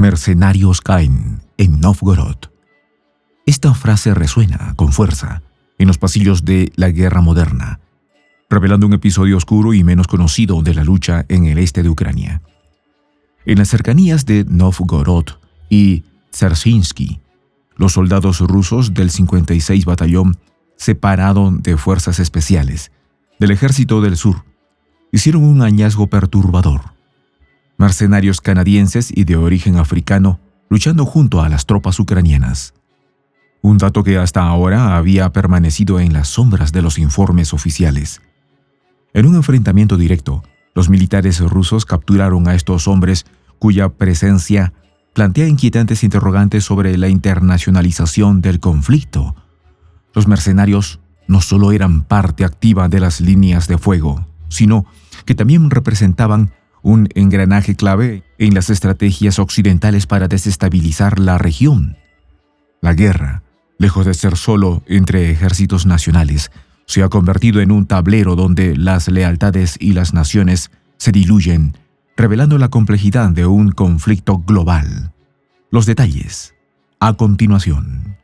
mercenarios caen en Novgorod. Esta frase resuena con fuerza en los pasillos de la guerra moderna, revelando un episodio oscuro y menos conocido de la lucha en el este de Ucrania. En las cercanías de Novgorod y Dzerzhinsky, los soldados rusos del 56 Batallón, separado de Fuerzas Especiales del Ejército del Sur, hicieron un hallazgo perturbador. Mercenarios canadienses y de origen africano luchando junto a las tropas ucranianas. Un dato que hasta ahora había permanecido en las sombras de los informes oficiales. En un enfrentamiento directo, los militares rusos capturaron a estos hombres cuya presencia plantea inquietantes interrogantes sobre la internacionalización del conflicto. Los mercenarios no solo eran parte activa de las líneas de fuego, sino que también representaban un engranaje clave en las estrategias occidentales para desestabilizar la región. La guerra, lejos de ser solo entre ejércitos nacionales, se ha convertido en un tablero donde las lealtades y las naciones se diluyen, revelando la complejidad de un conflicto global. Los detalles, a continuación.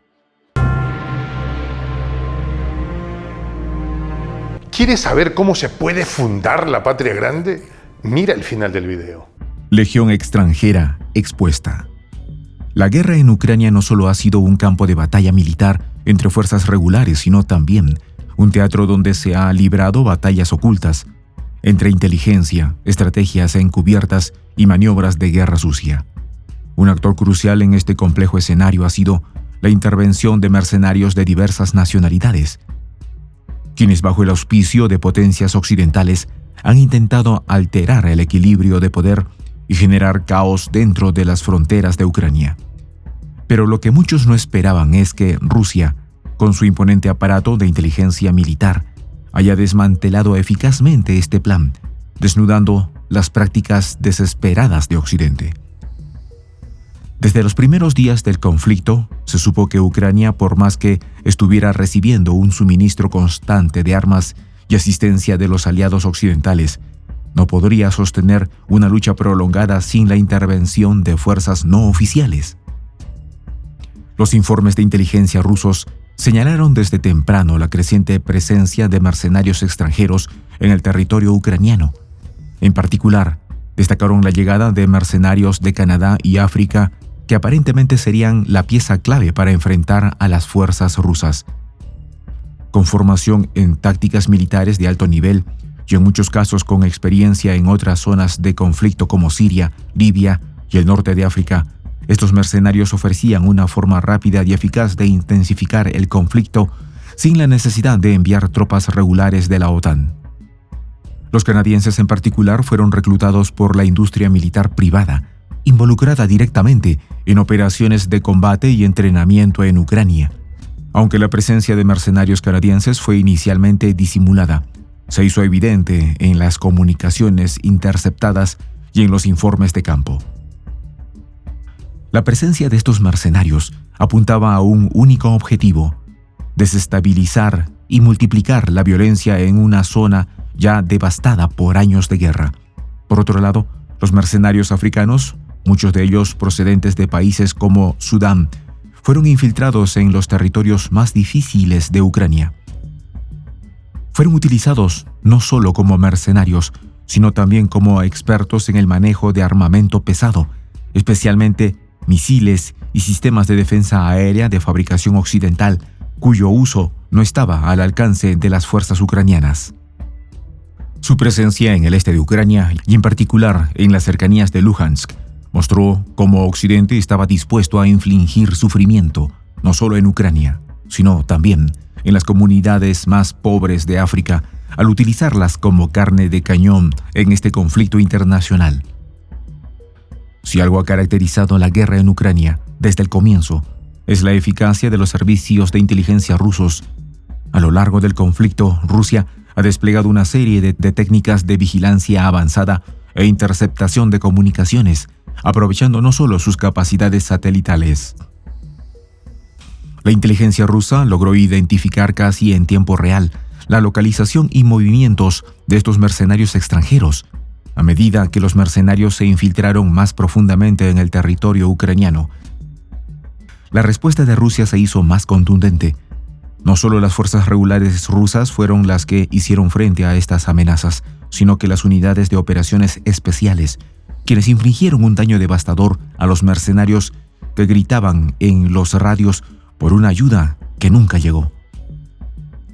¿Quieres saber cómo se puede fundar la patria grande? Mira el final del video. Legión extranjera expuesta. La guerra en Ucrania no solo ha sido un campo de batalla militar entre fuerzas regulares, sino también un teatro donde se ha librado batallas ocultas entre inteligencia, estrategias encubiertas y maniobras de guerra sucia. Un actor crucial en este complejo escenario ha sido la intervención de mercenarios de diversas nacionalidades, quienes bajo el auspicio de potencias occidentales han intentado alterar el equilibrio de poder y generar caos dentro de las fronteras de Ucrania. Pero lo que muchos no esperaban es que Rusia, con su imponente aparato de inteligencia militar, haya desmantelado eficazmente este plan, desnudando las prácticas desesperadas de Occidente. Desde los primeros días del conflicto, se supo que Ucrania, por más que estuviera recibiendo un suministro constante de armas y asistencia de los aliados occidentales, no podría sostener una lucha prolongada sin la intervención de fuerzas no oficiales. Los informes de inteligencia rusos señalaron desde temprano la creciente presencia de mercenarios extranjeros en el territorio ucraniano. En particular, destacaron la llegada de mercenarios de Canadá y África que aparentemente serían la pieza clave para enfrentar a las fuerzas rusas. Con formación en tácticas militares de alto nivel y en muchos casos con experiencia en otras zonas de conflicto como Siria, Libia y el norte de África, estos mercenarios ofrecían una forma rápida y eficaz de intensificar el conflicto sin la necesidad de enviar tropas regulares de la OTAN. Los canadienses en particular fueron reclutados por la industria militar privada, involucrada directamente en operaciones de combate y entrenamiento en Ucrania. Aunque la presencia de mercenarios canadienses fue inicialmente disimulada, se hizo evidente en las comunicaciones interceptadas y en los informes de campo. La presencia de estos mercenarios apuntaba a un único objetivo: desestabilizar y multiplicar la violencia en una zona ya devastada por años de guerra. Por otro lado, los mercenarios africanos, muchos de ellos procedentes de países como Sudán, fueron infiltrados en los territorios más difíciles de Ucrania. Fueron utilizados no solo como mercenarios, sino también como expertos en el manejo de armamento pesado, especialmente misiles y sistemas de defensa aérea de fabricación occidental, cuyo uso no estaba al alcance de las fuerzas ucranianas. Su presencia en el este de Ucrania, y en particular en las cercanías de Luhansk, mostró cómo Occidente estaba dispuesto a infligir sufrimiento, no solo en Ucrania, sino también en las comunidades más pobres de África, al utilizarlas como carne de cañón en este conflicto internacional. Si algo ha caracterizado la guerra en Ucrania desde el comienzo, es la eficacia de los servicios de inteligencia rusos. A lo largo del conflicto, Rusia ha desplegado una serie de técnicas de vigilancia avanzada e interceptación de comunicaciones, aprovechando no solo sus capacidades satelitales. La inteligencia rusa logró identificar casi en tiempo real la localización y movimientos de estos mercenarios extranjeros, A medida que los mercenarios se infiltraron más profundamente en el territorio ucraniano, la respuesta de Rusia se hizo más contundente. No solo las fuerzas regulares rusas fueron las que hicieron frente a estas amenazas, sino que las unidades de operaciones especiales, quienes infligieron un daño devastador a los mercenarios que gritaban en los radios por una ayuda que nunca llegó.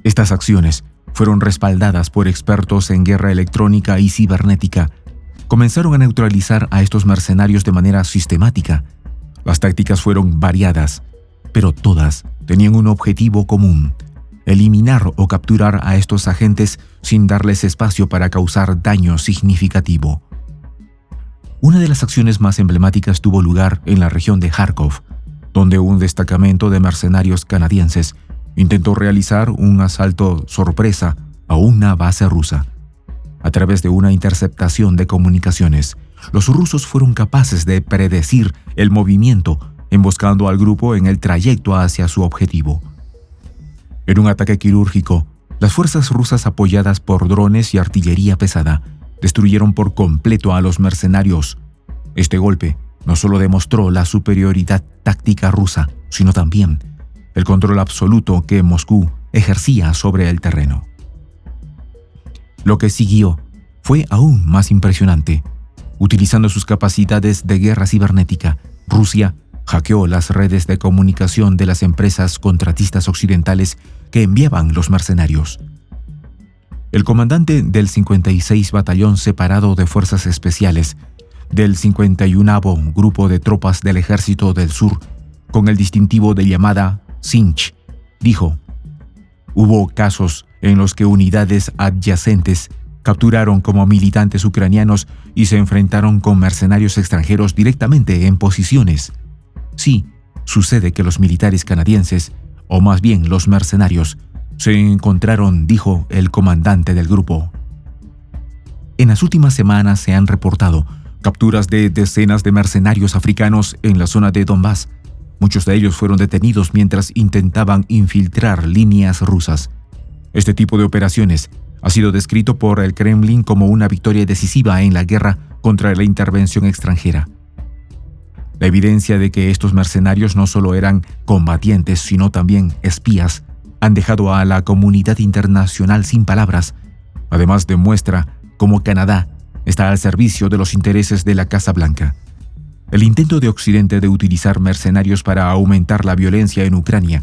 Estas acciones fueron respaldadas por expertos en guerra electrónica y cibernética. Comenzaron a neutralizar a estos mercenarios de manera sistemática. Las tácticas fueron variadas, pero todas tenían un objetivo común: eliminar o capturar a estos agentes sin darles espacio para causar daño significativo. Una de las acciones más emblemáticas tuvo lugar en la región de Kharkov, donde un destacamento de mercenarios canadienses intentó realizar un asalto sorpresa a una base rusa. A través de una interceptación de comunicaciones, los rusos fueron capaces de predecir el movimiento, emboscando al grupo en el trayecto hacia su objetivo. En un ataque quirúrgico, las fuerzas rusas, apoyadas por drones y artillería pesada, destruyeron por completo a los mercenarios. Este golpe no solo demostró la superioridad táctica rusa, sino también el control absoluto que Moscú ejercía sobre el terreno. Lo que siguió fue aún más impresionante. Utilizando sus capacidades de guerra cibernética, Rusia hackeó las redes de comunicación de las empresas contratistas occidentales que enviaban los mercenarios. El comandante del 56 Batallón Separado de Fuerzas Especiales del 51º Grupo de Tropas del Ejército del Sur, con el distintivo de llamada Sinch, dijo: «Hubo casos en los que unidades adyacentes capturaron como militantes ucranianos y se enfrentaron con mercenarios extranjeros directamente en posiciones. Sí, sucede que los militares canadienses, o más bien los mercenarios, se encontraron», dijo el comandante del grupo. En las últimas semanas se han reportado capturas de decenas de mercenarios africanos en la zona de Donbass. Muchos de ellos fueron detenidos mientras intentaban infiltrar líneas rusas. Este tipo de operaciones ha sido descrito por el Kremlin como una victoria decisiva en la guerra contra la intervención extranjera. La evidencia de que estos mercenarios no solo eran combatientes, sino también espías, han dejado a la comunidad internacional sin palabras. Además, demuestra cómo Canadá está al servicio de los intereses de la Casa Blanca. El intento de Occidente de utilizar mercenarios para aumentar la violencia en Ucrania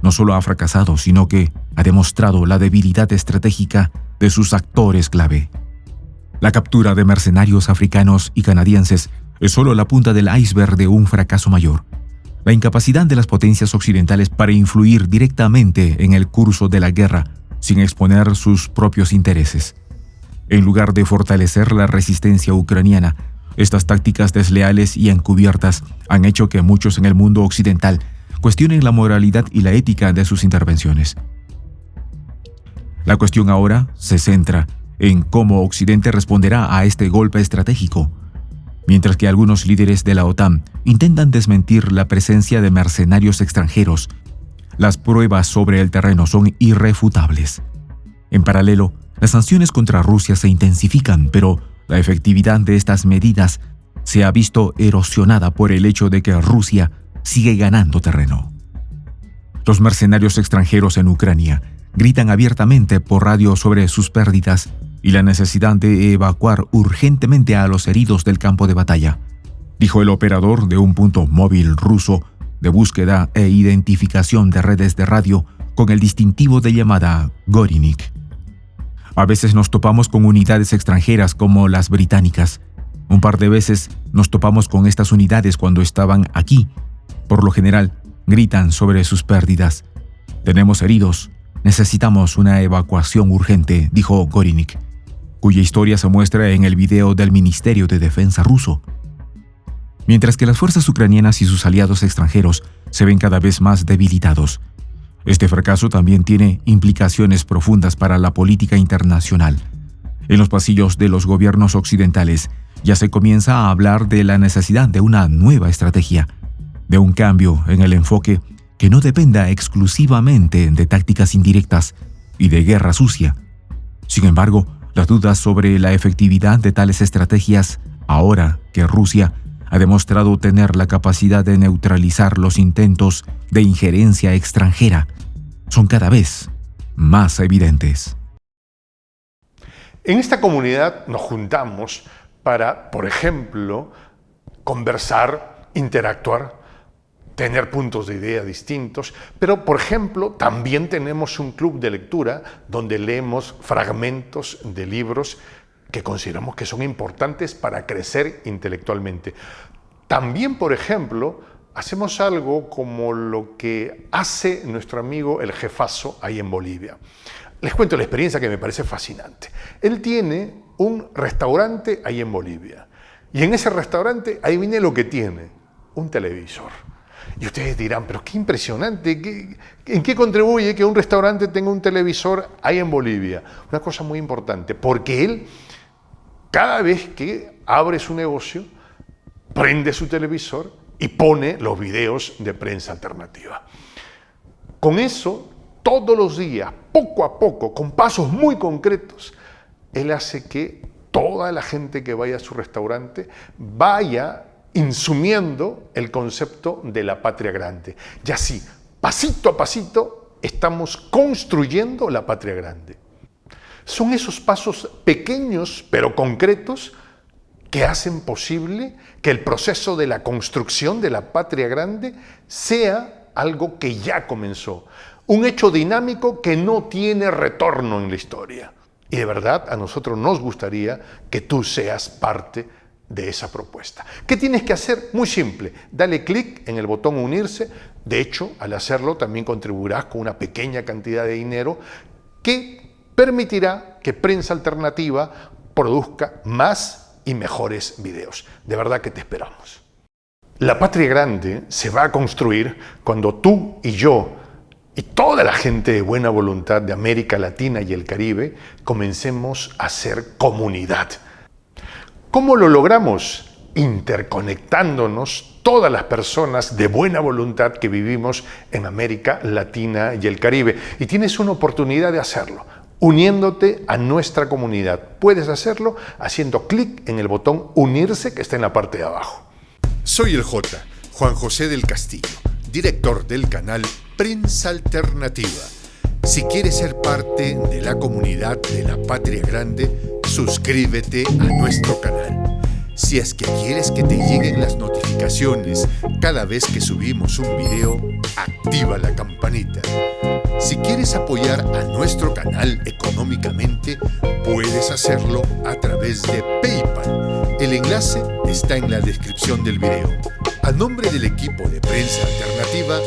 no solo ha fracasado, sino que ha demostrado la debilidad estratégica de sus actores clave. La captura de mercenarios africanos y canadienses es solo la punta del iceberg de un fracaso mayor: la incapacidad de las potencias occidentales para influir directamente en el curso de la guerra sin exponer sus propios intereses. En lugar de fortalecer la resistencia ucraniana, estas tácticas desleales y encubiertas han hecho que muchos en el mundo occidental cuestionen la moralidad y la ética de sus intervenciones. La cuestión ahora se centra en cómo Occidente responderá a este golpe estratégico. Mientras que algunos líderes de la OTAN intentan desmentir la presencia de mercenarios extranjeros, las pruebas sobre el terreno son irrefutables. En paralelo, las sanciones contra Rusia se intensifican, pero la efectividad de estas medidas se ha visto erosionada por el hecho de que Rusia sigue ganando terreno. Los mercenarios extranjeros en Ucrania gritan abiertamente por radio sobre sus pérdidas y la necesidad de evacuar urgentemente a los heridos del campo de batalla, dijo el operador de un punto móvil ruso de búsqueda e identificación de redes de radio con el distintivo de llamada Gorinik. A veces nos topamos con unidades extranjeras como las británicas. Un par de veces nos topamos con estas unidades cuando estaban aquí. Por lo general, gritan sobre sus pérdidas. «Tenemos heridos. Necesitamos una evacuación urgente», dijo Gorinik, cuya historia se muestra en el video del Ministerio de Defensa ruso. Mientras que las fuerzas ucranianas y sus aliados extranjeros se ven cada vez más debilitados, este fracaso también tiene implicaciones profundas para la política internacional. En los pasillos de los gobiernos occidentales ya se comienza a hablar de la necesidad de una nueva estrategia, de un cambio en el enfoque que no dependa exclusivamente de tácticas indirectas y de guerra sucia. Sin embargo, Las dudas sobre la efectividad de tales estrategias, ahora que Rusia ha demostrado tener la capacidad de neutralizar los intentos de injerencia extranjera, son cada vez más evidentes. En esta comunidad nos juntamos para, por ejemplo, conversar, interactuar, tener puntos de idea distintos, pero, por ejemplo, también tenemos un club de lectura donde leemos fragmentos de libros que consideramos que son importantes para crecer intelectualmente. También, por ejemplo, hacemos algo como lo que hace nuestro amigo el jefazo ahí en Bolivia. Les cuento la experiencia que me parece fascinante. Él tiene un restaurante ahí en Bolivia y en ese restaurante, adivine lo que tiene, un televisor. Y ustedes dirán, pero qué impresionante, ¿en qué contribuye que un restaurante tenga un televisor ahí en Bolivia? Una cosa muy importante, porque él, cada vez que abre su negocio, prende su televisor y pone los videos de prensa alternativa. Con eso, todos los días, poco a poco, con pasos muy concretos, él hace que toda la gente que vaya a su restaurante vaya insumiendo el concepto de la patria grande. Y así, pasito a pasito, estamos construyendo la patria grande. Son esos pasos pequeños pero concretos que hacen posible que el proceso de la construcción de la patria grande sea algo que ya comenzó, un hecho dinámico que no tiene retorno en la historia. Y de verdad a nosotros nos gustaría que tú seas parte de esa propuesta. ¿Qué tienes que hacer? Muy simple, dale clic en el botón unirse. De hecho, al hacerlo también contribuirás con una pequeña cantidad de dinero que permitirá que Prensa Alternativa produzca más y mejores videos. De verdad que te esperamos. La patria grande se va a construir cuando tú y yo y toda la gente de buena voluntad de América Latina y el Caribe comencemos a ser comunidad. ¿Cómo lo logramos? Interconectándonos todas las personas de buena voluntad que vivimos en América Latina y el Caribe. Y tienes una oportunidad de hacerlo, uniéndote a nuestra comunidad. Puedes hacerlo haciendo clic en el botón unirse que está en la parte de abajo. Soy el J, Juan José del Castillo, director del canal Prensa Alternativa. Si quieres ser parte de la comunidad de la Patria Grande, suscríbete a nuestro canal. Si es que quieres que te lleguen las notificaciones cada vez que subimos un video, activa la campanita. Si quieres apoyar a nuestro canal económicamente, puedes hacerlo a través de PayPal. El enlace está en la descripción del video. A nombre del equipo de Prensa Alternativa,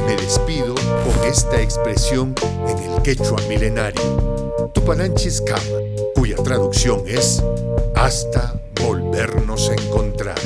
me despido con esta expresión en el quechua milenario, Tupananchis Kama, cuya traducción es hasta volvernos a encontrar.